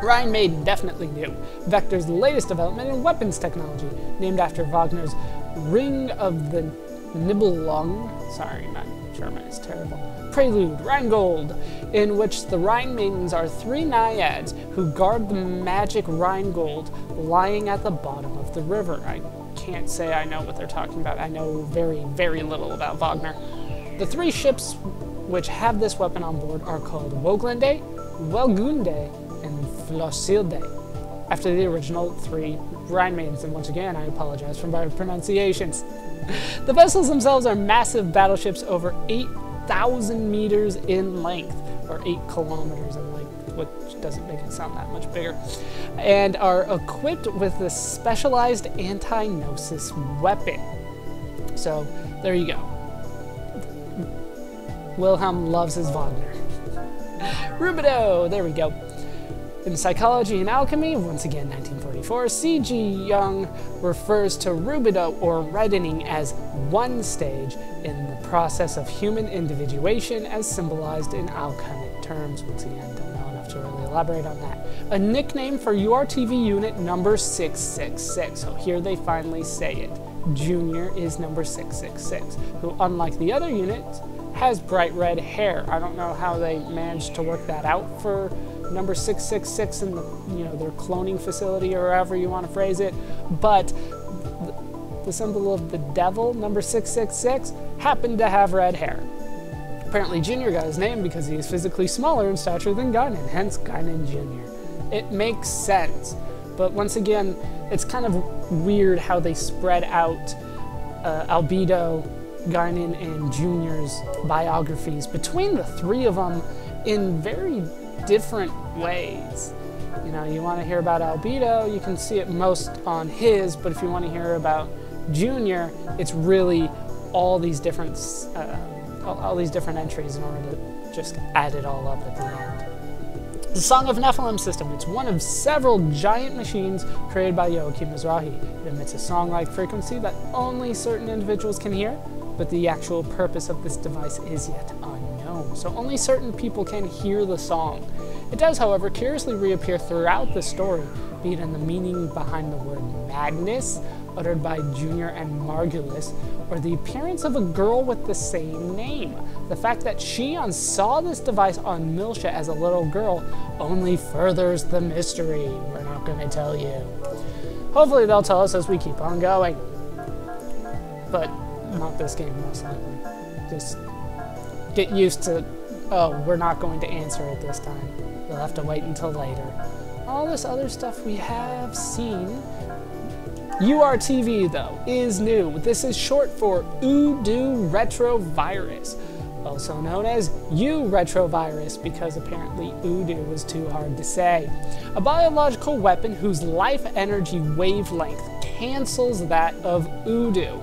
Rhine Maiden, definitely new. Vector's latest development in weapons technology, named after Wagner's Ring of the Nibelung, sorry, my German is terrible, Prelude, Rheingold, in which the Rhine Maidens are three naiads who guard the magic Rheingold lying at the bottom of the river. I can't say I know what they're talking about. I know very, very little about Wagner. The three ships which have this weapon on board are called Woglinde, Welgunde, and Flossilde, after the original three Rhine Maidens, and once again I apologize for my pronunciations. The vessels themselves are massive battleships over 8,000 meters in length, or 8 kilometers in length, which doesn't make it sound that much bigger, and are equipped with this specialized anti-gnosis weapon. So, there you go. Wilhelm loves his Wagner. Rubido! There we go. In Psychology and Alchemy, once again 1944, C.G. Jung refers to rubido or reddening as one stage in the process of human individuation as symbolized in alchemic terms. Once again, don't know enough to really elaborate on that. A nickname for URTV unit number 666. So here they finally say it. Junior is number 666, who unlike the other units, has bright red hair. I don't know how they managed to work that out for number 666 in the, their cloning facility or however you want to phrase it, but the symbol of the devil, number 666, happened to have red hair. Apparently Junior got his name because he is physically smaller in stature than Guinan, hence Guinan Jr. It makes sense, but once again, it's kind of weird how they spread out Albedo, Guinan, and Junior's biographies between the three of them in very different ways. You want to hear about Albedo, you can see it most on his, but if you want to hear about Junior, it's really all these different entries in order to just add it all up at the end. The Song of Nephilim system. It's one of several giant machines created by Joachim Mizrahi. It emits a song-like frequency that only certain individuals can hear, but the actual purpose of this device is yet unknown, so only certain people can hear the song. It does, however, curiously reappear throughout the story, be it in the meaning behind the word madness, uttered by Junior and Margulis, or the appearance of a girl with the same name. The fact that Shion saw this device on Milsha as a little girl only furthers the mystery. We're not going to tell you. Hopefully they'll tell us as we keep on going. But not this game, most likely. Just get used to, oh, we're not going to answer it this time. You'll have to wait until later. All this other stuff we have seen. URTV, though, is new. This is short for Udo Retrovirus, also known as U-Retrovirus, because apparently Udo was too hard to say. A biological weapon whose life energy wavelength cancels that of Udo.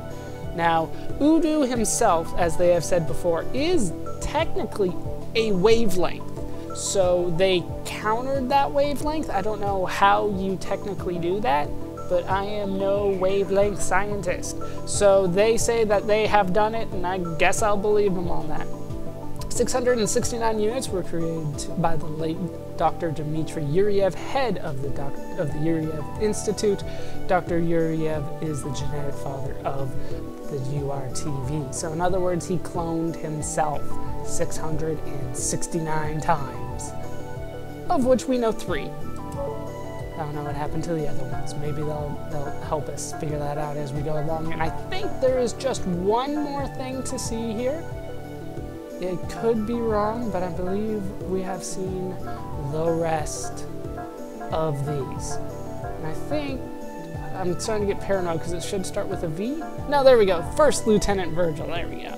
Now, Udo himself, as they have said before, is technically a wavelength. So they countered that wavelength. I don't know how you technically do that, but I am no wavelength scientist. So they say that they have done it, and I guess I'll believe them on that. 669 units were created by the late Dr. Dmitry Yuriev, head of the Yuriev Institute. Dr. Yuriev is the genetic father of the URTV. So in other words, he cloned himself 669 times, of which we know 3. I don't know what happened to the other ones. Maybe they'll help us figure that out as we go along. And I think there is just one more thing to see here. It could be wrong, but I believe we have seen the rest of these. And I think I'm starting to get paranoid because it should start with a V. No, there we go. First Lieutenant Virgil. There we go.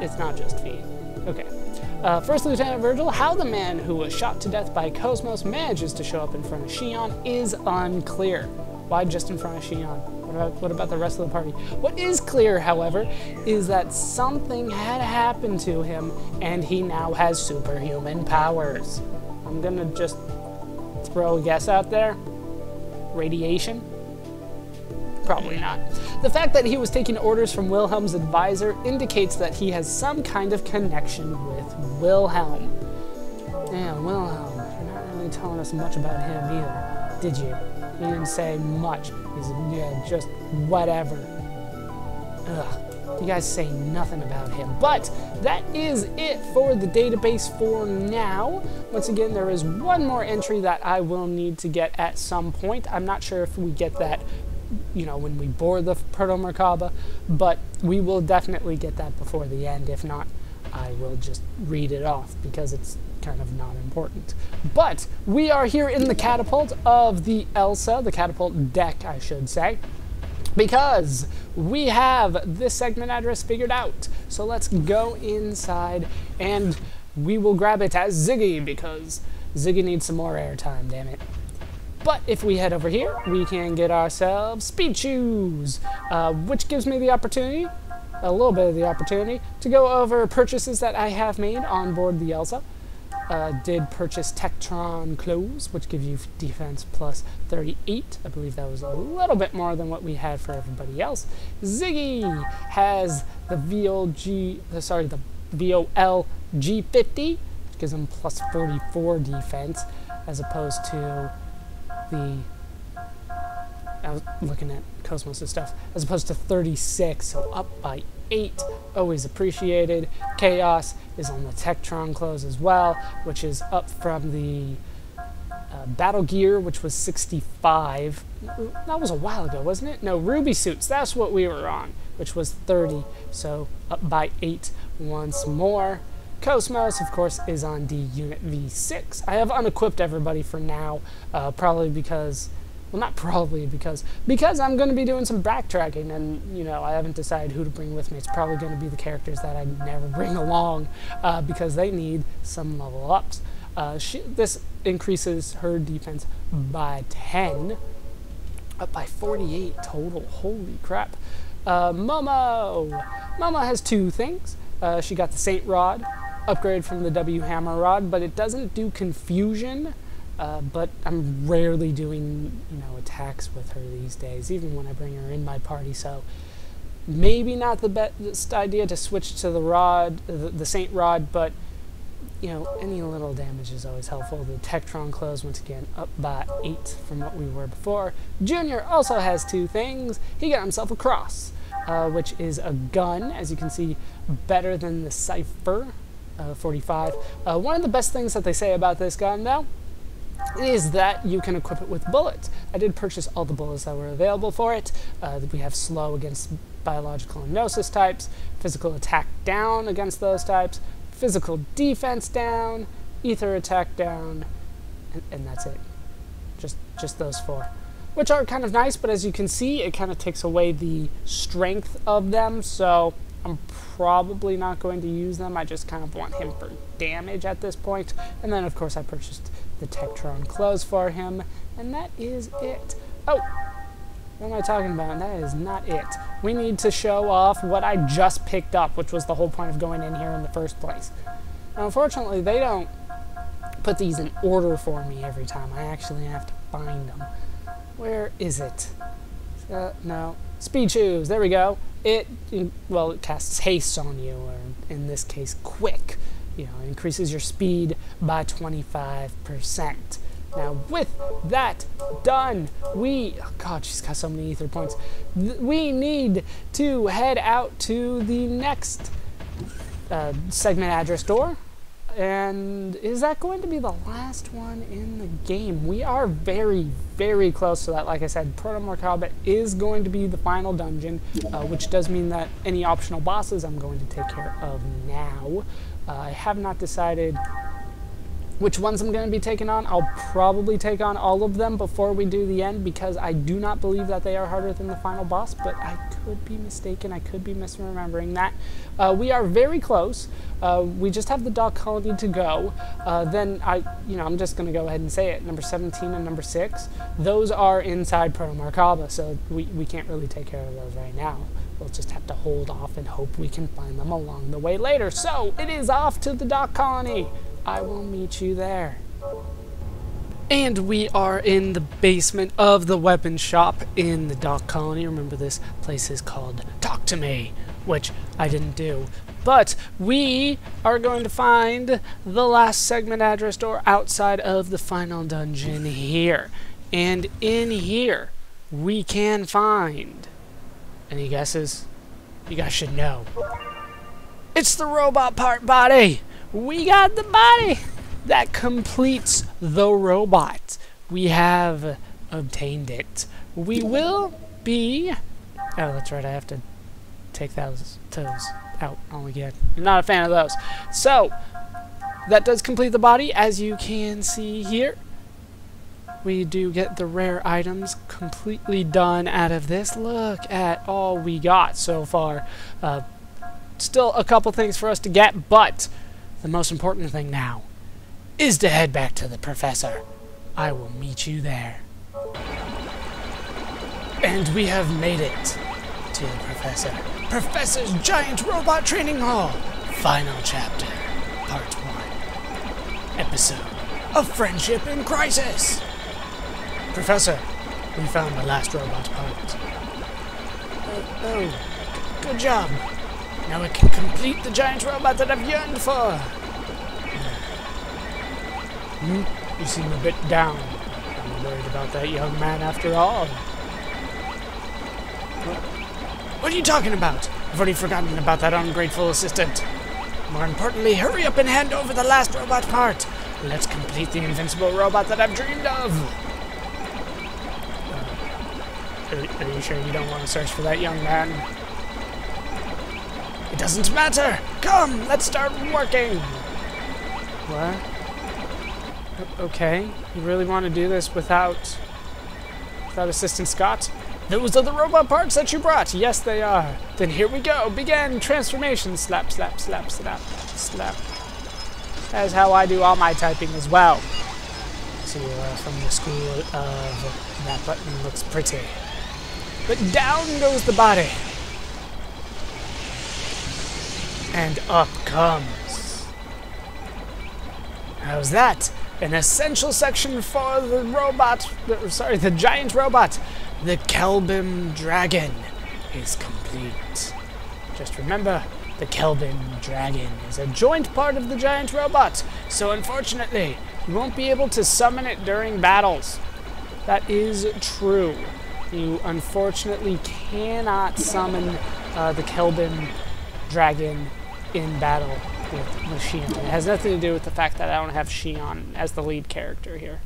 It's not just V. Okay. First Lieutenant Virgil, how the man who was shot to death by Cosmos manages to show up in front of Shion is unclear. Why just in front of Shion? What about the rest of the party? What is clear, however, is that something had happened to him and he now has superhuman powers. I'm gonna just throw a guess out there. Radiation? Probably not. The fact that he was taking orders from Wilhelm's advisor indicates that he has some kind of connection with Wilhelm. Yeah, Wilhelm. We're not really really telling us much about him either, did you? You didn't say much. He's, yeah, just whatever. Ugh. You guys say nothing about him. But that is it for the database for now. Once again, there is one more entry that I will need to get at some point. I'm not sure if we get that, you know, when we board the Proto-Merkaba, but we will definitely get that before the end. If not, I will just read it off because it's kind of not important. But we are here in the catapult of the Elsa, the catapult deck, I should say, because we have this segment address figured out. So let's go inside and we will grab it as Ziggy because Ziggy needs some more airtime, damn it. But if we head over here, we can get ourselves speed shoes, which gives me the opportunity, a little bit of the opportunity, to go over purchases that I have made on board the Elsa. Did purchase Tektron clothes, which give you defense plus 38. I believe that was a little bit more than what we had for everybody else. Ziggy has the the VOL G50, which gives him plus 44 defense, as opposed to the, I was looking at Cosmos' stuff, as opposed to 36, so up by 8, always appreciated. Chaos is on the Tektron clothes as well, which is up from the Battle Gear, which was 65. That was a while ago, wasn't it? No, Ruby Suits, that's what we were on, which was 30, so up by 8 once more. Cosmos, of course, is on the Unit V6. I have unequipped everybody for now, probably because, well, not probably, because I'm going to be doing some backtracking, and, you know, I haven't decided who to bring with me. It's probably going to be the characters that I never bring along, because they need some level ups. This increases her defense by 10, up by 48 total. Holy crap. Momo has 2 things. She got the Saint Rod, upgrade from the W Hammer Rod, but it doesn't do confusion. But I'm rarely doing, you know, attacks with her these days, even when I bring her in my party, so maybe not the best idea to switch to the rod, the Saint Rod, but, you know, any little damage is always helpful. The Tektron clothes, once again, up by 8 from what we were before. Junior also has 2 things. He got himself a cross, which is a gun, as you can see, better than the Cypher, 45. One of the best things that they say about this gun, though, is that you can equip it with bullets. I did purchase all the bullets that were available for it. We have slow against biological and gnosis types, physical attack down against those types, physical defense down, ether attack down, and that's it. Just those 4. Which are kind of nice, but as you can see, it kind of takes away the strength of them, so I'm probably not going to use them. I just kind of want him for damage at this point. And then, of course, I purchased the Tektron clothes for him, and that is it. Oh, what am I talking about? That is not it. We need to show off what I just picked up, which was the whole point of going in here in the first place. Now, unfortunately, they don't put these in order for me every time. I actually have to find them. Where is it? No. Speed shoes, there we go. It casts haste on you, or in this case, quick. You know, it increases your speed by 25%. Now, with that done, oh God, she's got so many ether points. We need to head out to the next segment address door. And is that going to be the last one in the game? We are very, very close to that. Like I said, Proto-Merkaba is going to be the final dungeon, which does mean that any optional bosses I'm going to take care of now. I have not decided which ones I'm going to be taking on. I'll probably take on all of them before we do the end, because I do not believe that they are harder than the final boss, but I could be mistaken. I could be misremembering that. We are very close. We just have the dog colony to go. Then I'm just going to go ahead and say it. Number 17 and number 6, those are inside Proto-Merkaba, so we can't really take care of those right now. We'll just have to hold off and hope we can find them along the way later. So it is off to the dock colony. I will meet you there. And we are in the basement of the weapon shop in the dock colony. Remember, this place is called Talk to Me, which I didn't do. But we are going to find the last segment address door outside of the final dungeon here. And in here, we can find... Any guesses? You guys should know. It's the robot part body! We got the body that completes the robot. We have obtained it. We will be... Oh, that's right, I have to take those toes out all again. I'm not a fan of those. So, that does complete the body, as you can see here. We do get the rare items completely done out of this. Look at all we got so far. Still a couple things for us to get, but the most important thing now is to head back to the professor. I will meet you there. And we have made it to the professor. Professor's Giant Robot Training Hall. Final chapter, part 1. Episode of Friendship in Crisis. Professor, we found the last robot part. Oh, good job. Now we can complete the giant robot that I've yearned for. You seem a bit down. I'm worried about that young man after all. What are you talking about? I've already forgotten about that ungrateful assistant. More importantly, hurry up and hand over the last robot part. Let's complete the invincible robot that I've dreamed of. Are you sure you don't want to search for that young man? It doesn't matter! Come, let's start working! What? Okay, you really want to do this without Assistant Scott? Those are the robot parts that you brought! Yes, they are. Then here we go! Begin transformation! Slap, slap, slap, slap, slap. That is how I do all my typing as well. So from the school of that button looks pretty. But down goes the body. And up comes. How's that? An essential section for the robot, the giant robot. The Kelbin Dragon is complete. Just remember, the Kelbin Dragon is a joint part of the giant robot. So unfortunately, you won't be able to summon it during battles. That is true. You unfortunately cannot summon the Kelbin Dragon in battle with Shion. It has nothing to do with the fact that I don't have Shion as the lead character here.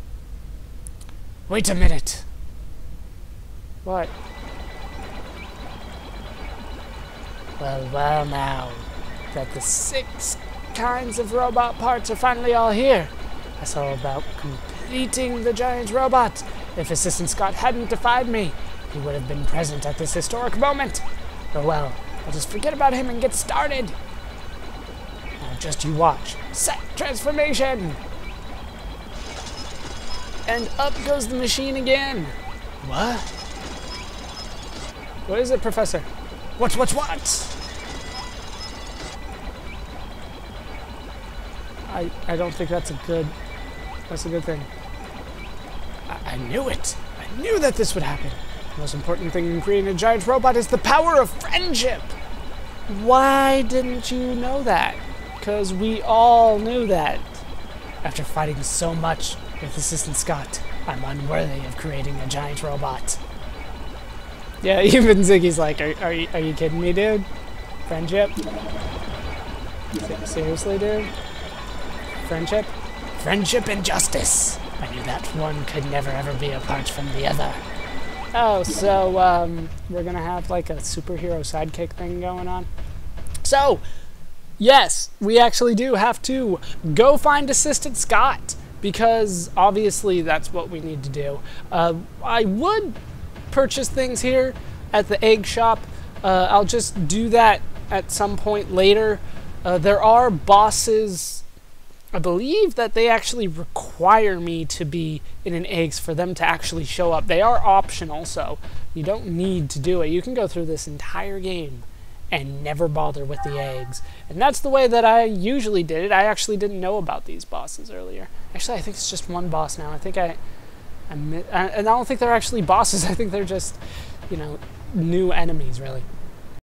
Wait a minute. What? Well, now that the 6 kinds of robot parts are finally all here, that's all about completing the giant robot. If Assistant Scott hadn't defied me, he would have been present at this historic moment. Oh well, I'll just forget about him and get started. Now just you watch. Set transformation! And up goes the machine again. What? What is it, Professor? What? I don't think that's a good thing. I knew it. I knew that this would happen. The most important thing in creating a giant robot is the power of friendship. Why didn't you know that? Because we all knew that. After fighting so much with Assistant Scott, I'm unworthy of creating a giant robot. Yeah, even Ziggy's like, are you kidding me, dude? Friendship? Seriously, dude? Friendship? Friendship and justice. I knew that one could never ever be apart from the other. Oh, so we're gonna have like a superhero sidekick thing going on. So, yes, we actually do have to go find Assistant Scott, because obviously that's what we need to do. I would purchase things here at the egg shop. I'll just do that at some point later. There are bosses, I believe, that they actually require me to be in an eggs for them to actually show up. They are optional, so you don't need to do it. You can go through this entire game and never bother with the eggs. And that's the way that I usually did it. I actually didn't know about these bosses earlier. Actually, I think it's just one boss now. I think and I don't think they're actually bosses. I think they're just, you know, new enemies, really.